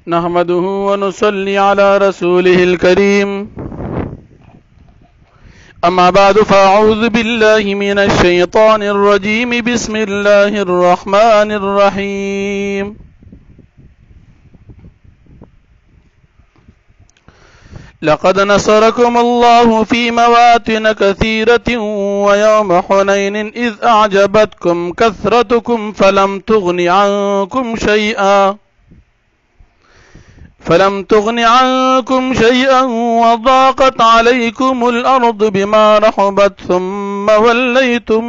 نحمده ونصلي على رسوله الكريم أما بعد فأعوذ بالله من الشيطان الرجيم بسم الله الرحمن الرحيم لقد نصركم الله في مواطن كثيرة ويوم حنين إذ أعجبتكم كثرتكم فلم تغن عنكم شيئا وضاقت عليكم الأرض بما رحبت ثم وليتم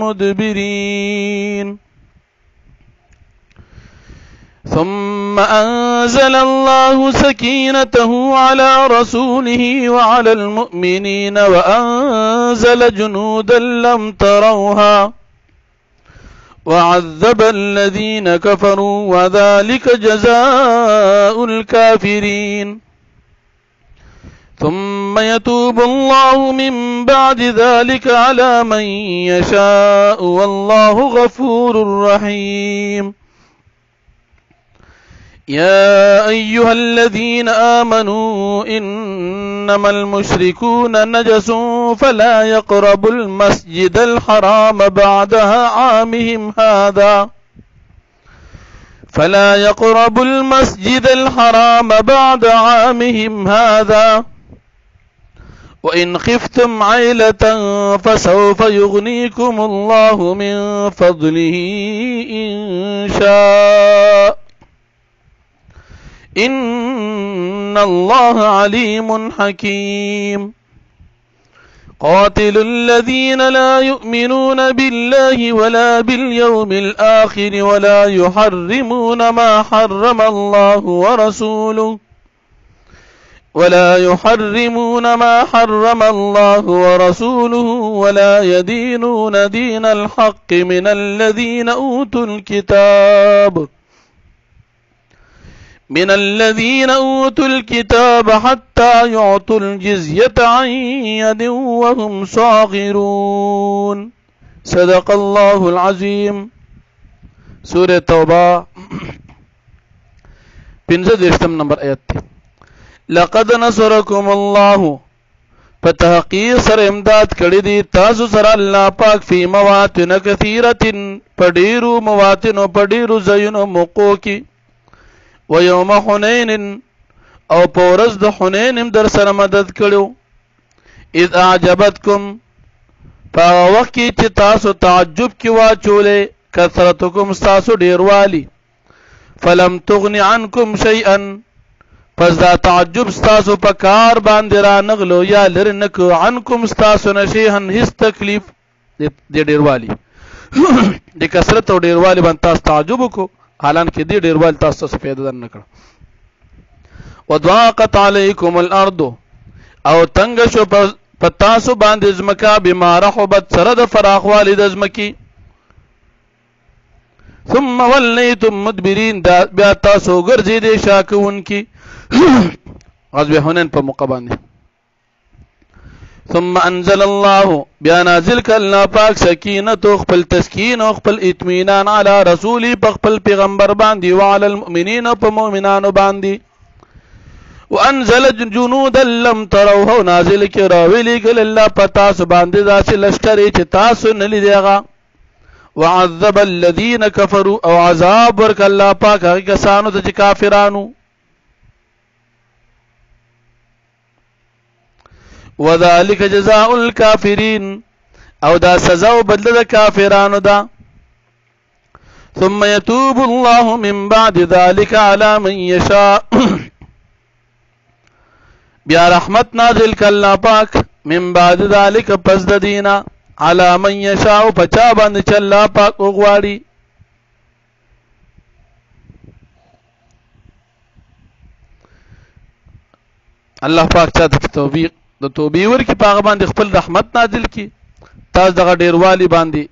مدبرين ثم أنزل الله سكينته على رسوله وعلى المؤمنين وأنزل جنودا لم تروها وعذب الذين كفروا وذلك جزاء الكافرين ثم يتوب الله من بعد ذلك على من يشاء والله غفور رحيم يا أيها الذين آمنوا إنما المشركون نجس فلا يقربوا المسجد الحرام بعد عامهم هذا وإن خفتم عيلة فسوف يغنيكم الله من فضله إن شاء إن الله عليم حكيم قاتلوا الذين لا يؤمنون بالله ولا باليوم الآخر ولا يحرمون ما حرم الله ورسوله ولا يدينون دين الحق من الذين أوتوا الكتاب حتى يعطوا الجزية عن يد وهم صاغرون صدق الله العظيم سورة توبة 15 نمبر آیت تی لقد نصركم الله فتحقیق سر امداد کړی دی تاسو سره الله پاک فی مواطن کثیرة پډیرو مواطن پډیرو زینو موقو کی ويوم حنين او پورز د حنين در سره مدد کړو اذ اعجبتكم فوقت چې تاسو تعجب کې واچولې کثرتکم تاسو ډیروالی فلم تغن عنكم شيئا پس دا تعجب تاسو په کار باندې را نغلو یا لر نکو عنكم تاسو نشيهن هیڅ تکلیف د ډیروالی د کثرت او ډیروالی باندې تاسو تعجب کو حالانکه دې ډیروال تاسو څه پیدا نه کړ وضاقت علیکم الارض او تنگ شو په تاسو باندې زمکا بما رحبت سره د فراخوالی د زمکی ثم ولیتم مدبرین بیا تاسو ګرځې دې شاکونکي غزوه حنین په موقع باندې ثم انزل الله بیا نازل ک الله پاک سکینت او خپل تسکین او خپل اطمینان علی رسولی په خپل پیغمبر باندې او علی المؤمنین او په مؤمنانو باندې وانزل جنودا لم تروها نازل ک راویلی ک الله پتا سو باندې ذات لشکری چې تاسو نه لیدغه وعذب الذين كفروا او عذاب ورک الله پاک هغه کسانو ته چې کافرانو وذلك جزاء الكافرين او دا سزا او بدل د کافرانو دا ثم يتوب الله من بعد ذلك على من يشاء بیا رحمت نازل ک الله پاک من بعد ذلك پس د دینا على من يشاء پچا باندې چې الله پاک وغواړي الله پاک چا ته توفیق د توبې ورکی پاغه باندې خپل رحمت نازل کی تاسو دغه ډیروالی باندې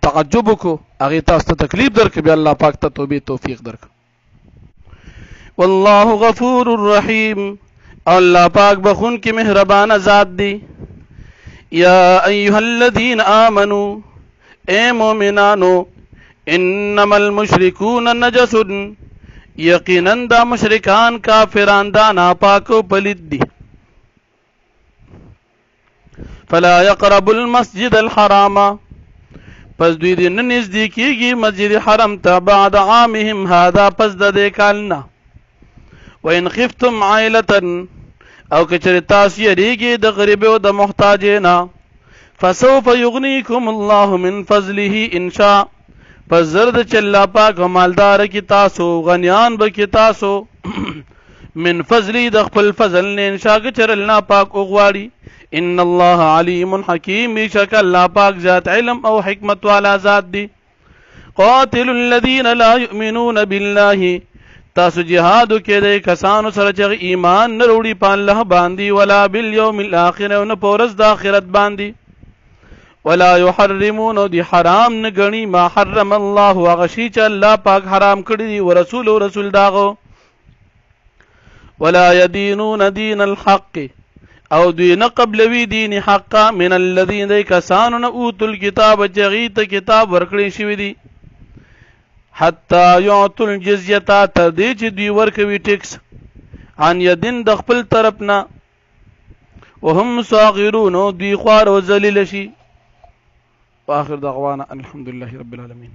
تعجب کو هغه تاسو ته تکلیف درک به الله پاک ته توبې توفیق درک والله غفور رحیم الله پاک بخون کی مهربان ذات دی یا ایها الذین آمنوا اے مومنانو انما المشرکون نجس یقینا دا مشرکان کافران دا ناپاک او پلید دي. فلا يقرب المسجد الحرام پس دوی دې نه نزدیکیږي مسجد حرم ته بعد عامهم هذا پس د دې کالنا. وان خفتم عائلة او کچر تاسو یریږي د غریب او د محتاجینا فسوف یغنیکم الله من فضله ان شاء پس زرد چې الله پاک مالدار کی تاسو غنیان به کی تاسو من فضلی د خپل فضل نه ان شاء کچر الله پاک اوغواړي. ان الله علیم حکیم بیشک الله پاک ذات علم او حکمت والا ذات دی. قاتل الذین لا یؤمنون بالله تاسو جهاد کې د کسانو سره چې ایمان نه وروړي په الله باندې ولا بالیوم الاخر او نه پورز د آخرت باندې ولا يحرمون دي حرام نه غني ما حرم الله وغشي چې الله پاک حرام کړی دی ورسول او رسول داغو ولا يدينون دين الحق او دوی نه قبلوي دین حق من الذين دي کسانو اوتل الكتاب جغیت کتاب ورکړی شوی دی حتى يعطوا الجزيه تر دې چې دوی ورکوي ټیکس عن يدين د خپل طرفنا وهم صاغرون دوی خوار او ذلیل شي. واخر دعوانا الحمد لله رب العالمين.